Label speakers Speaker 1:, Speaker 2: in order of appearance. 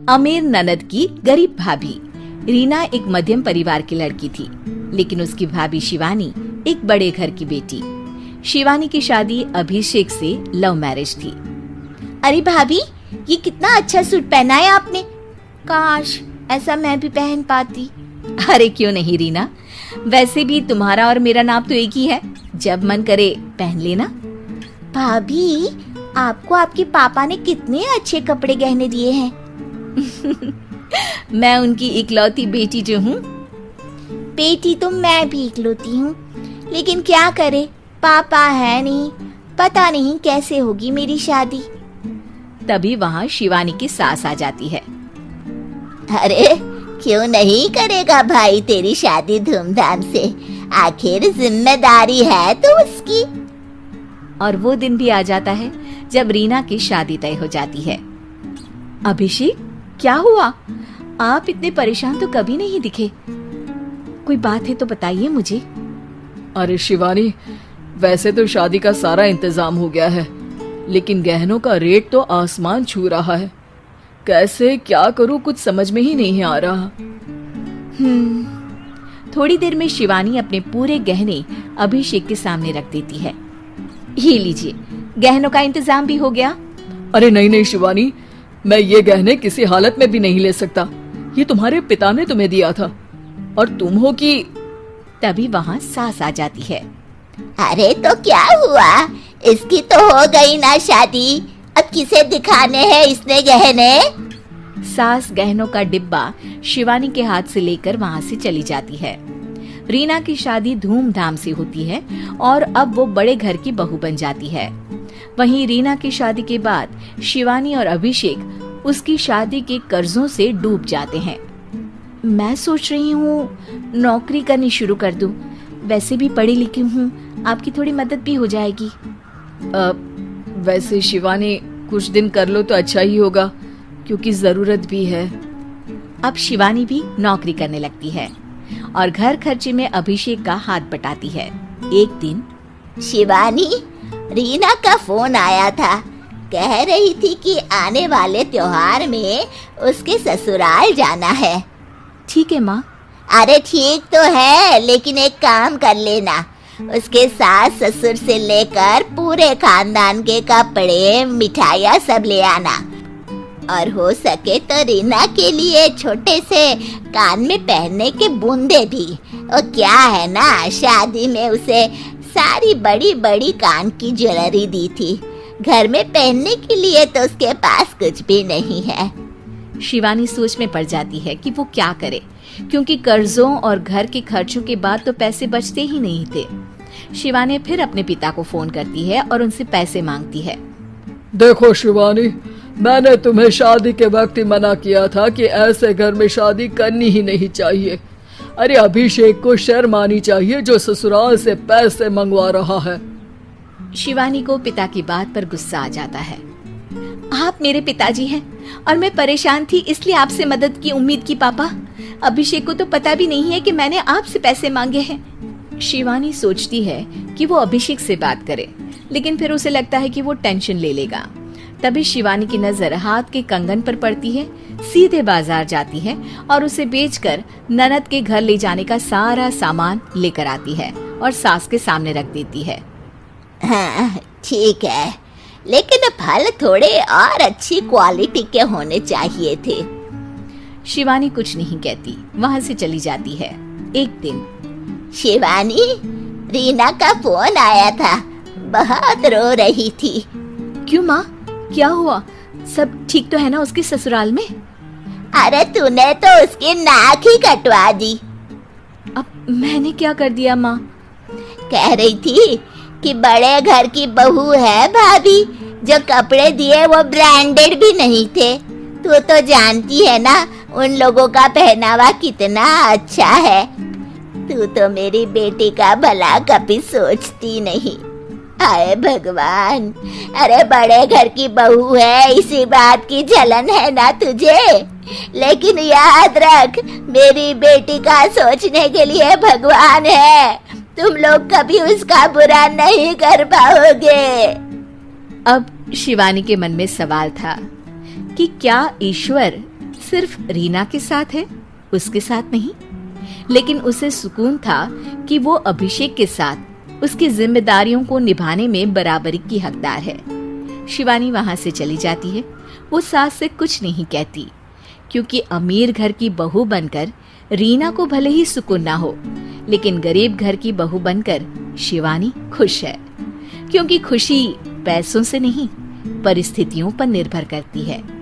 Speaker 1: अमीर ननद की गरीब भाभी। रीना एक मध्यम परिवार की लड़की थी, लेकिन उसकी भाभी शिवानी एक बड़े घर की बेटी। शिवानी की शादी अभिषेक से लव मैरिज थी।
Speaker 2: अरे भाभी, ये कितना अच्छा सूट पहना है आपने। काश ऐसा मैं भी पहन पाती।
Speaker 1: अरे क्यों नहीं रीना, वैसे भी तुम्हारा और मेरा नाम तो एक ही है, जब मन करे पहन लेना।
Speaker 2: भाभी, आपको आपके पापा ने कितने अच्छे कपड़े गहने दिए हैं।
Speaker 1: मैं उनकी इकलौती बेटी जो हूँ।
Speaker 2: बेटी तो मैं भी इकलौती हूँ, लेकिन क्या करे, पापा है नहीं, पता नहीं कैसे होगी मेरी शादी।
Speaker 1: तभी वहाँ शिवानी की सास आ जाती है।
Speaker 2: अरे क्यों नहीं करेगा भाई तेरी शादी धूमधाम से, आखिर जिम्मेदारी है तो उसकी।
Speaker 1: और वो दिन भी आ जाता है जब रीना की शादी तय हो जाती है। अभिषेक, क्या हुआ? आप इतने परेशान तो कभी नहीं दिखे, कोई बात है तो बताइए मुझे।
Speaker 3: अरे शिवानी, वैसे तो शादी का सारा इंतजाम हो गया है, लेकिन गहनों का रेट तो आसमान छू रहा है। कैसे क्या करूं, कुछ समझ में ही नहीं आ रहा।
Speaker 1: थोड़ी देर में शिवानी अपने पूरे गहने अभिषेक के सामने रख देती है। ये लीजिए, गहनों का इंतजाम भी हो गया।
Speaker 3: अरे नहीं नहीं शिवानी, मैं ये गहने किसी हालत में भी नहीं ले सकता। ये तुम्हारे पिता ने तुम्हें दिया था, और तुम हो कि।
Speaker 1: तभी वहाँ सास आ जाती है।
Speaker 2: अरे तो क्या हुआ, इसकी तो हो गई ना शादी, अब किसे दिखाने हैं इसने गहने।
Speaker 1: सास गहनों का डिब्बा शिवानी के हाथ से लेकर वहाँ से चली जाती है। रीना की शादी धूमधाम से होती है और अब वो बड़े घर की बहू बन जाती है। वहीं रीना की शादी के बाद शिवानी और अभिषेक उसकी शादी के कर्जों से डूब जाते हैं। मैं सोच रही हूँ नौकरी करनी शुरू कर दूं, वैसे भी पढ़ी लिखी हूँ, आपकी थोड़ी मदद भी हो जाएगी।
Speaker 3: वैसे शिवानी, कुछ दिन कर लो तो अच्छा ही होगा, क्योंकि जरूरत भी है।
Speaker 1: अब शिवानी भी नौकरी करने लगती है और घर खर्चे में अभिषेक का हाथ बटाती है। एक दिन
Speaker 2: शिवानी, रीना का फोन आया था, कह रही थी कि आने वाले त्योहार में उसके ससुराल जाना है।
Speaker 1: ठीक है माँ।
Speaker 2: अरे ठीक तो है, लेकिन एक काम कर लेना, उसके सास ससुर से लेकर पूरे खानदान के कपड़े मिठाइयाँ सब ले आना, और हो सके तो रीना के लिए छोटे से कान में पहनने के बूंदे भी। और क्या है ना, शादी में उसे सारी बड़ी बड़ी कान की ज्वेलरी दी थी, घर में पहनने के लिए तो उसके पास कुछ भी नहीं है।
Speaker 1: शिवानी सोच में पड़ जाती है कि वो क्या करे, क्योंकि कर्जों और घर के खर्चों के बाद तो पैसे बचते ही नहीं थे। शिवानी फिर अपने पिता को फोन करती है और उनसे पैसे मांगती है।
Speaker 3: देखो शिवानी, मैंने तुम्हें शादी के वक्त ही मना किया था कि ऐसे घर में शादी करनी ही नहीं चाहिए। अरे अभिषेक को शर्म आनी चाहिए जो ससुराल से पैसे मंगवा रहा है।
Speaker 1: शिवानी को पिता की बात पर गुस्सा आ जाता है। आप मेरे पिताजी हैं और मैं परेशान थी, इसलिए आपसे मदद की उम्मीद की पापा। अभिषेक को तो पता भी नहीं है कि मैंने आपसे पैसे मांगे हैं। शिवानी सोचती है कि वो अभिषेक से बात करे, लेकिन फिर उसे लगता है कि वो टेंशन ले लेगा। तभी शिवानी की नजर हाथ के कंगन पर पड़ती है, सीधे बाजार जाती है और उसे बेचकर ननद के घर ले जाने का सारा सामान लेकर आती है और सास के सामने रख देती है।
Speaker 2: हाँ ठीक है, लेकिन फल थोड़े और अच्छी क्वालिटी के होने चाहिए थे।
Speaker 1: शिवानी कुछ नहीं कहती, वहाँ से चली जाती है। एक दिन
Speaker 2: शिवानी, रीना का फोन आया था, बहुत रो रही थी।
Speaker 1: क्यों माँ, क्या हुआ? सब ठीक तो है ना उसके ससुराल में?
Speaker 2: अरे तूने तो उसकी नाक ही कटवा दी।
Speaker 1: अब मैंने क्या कर दिया माँ?
Speaker 2: कह रही थी कि बड़े घर की बहू है भाभी, जो कपड़े दिए वो ब्रांडेड भी नहीं थे। तू तो जानती है ना उन लोगों का पहनावा कितना अच्छा है। तू तो मेरी बेटी का भला कभी सोचती नहीं। हाय भगवान, अरे बड़े घर की बहू है, इसी बात की जलन है ना तुझे, लेकिन याद रख मेरी बेटी का सोचने के लिए भगवान है, तुम लोग कभी उसका बुरा नहीं कर पाओगे।
Speaker 1: अब शिवानी के मन में सवाल था कि क्या ईश्वर सिर्फ रीना के साथ है, उसके साथ नहीं। लेकिन उसे सुकून था कि वो अभिषेक के साथ उसकी जिम्मेदारियों को निभाने में बराबरी की हकदार है। शिवानी वहां से चली जाती है। वो सास से कुछ नहीं कहती, क्योंकि अमीर घर की बहू बनकर रीना को भले ही सुकून ना हो, लेकिन गरीब घर की बहू बनकर शिवानी खुश है। क्योंकि खुशी पैसों से नहीं, परिस्थितियों पर निर्भर करती है।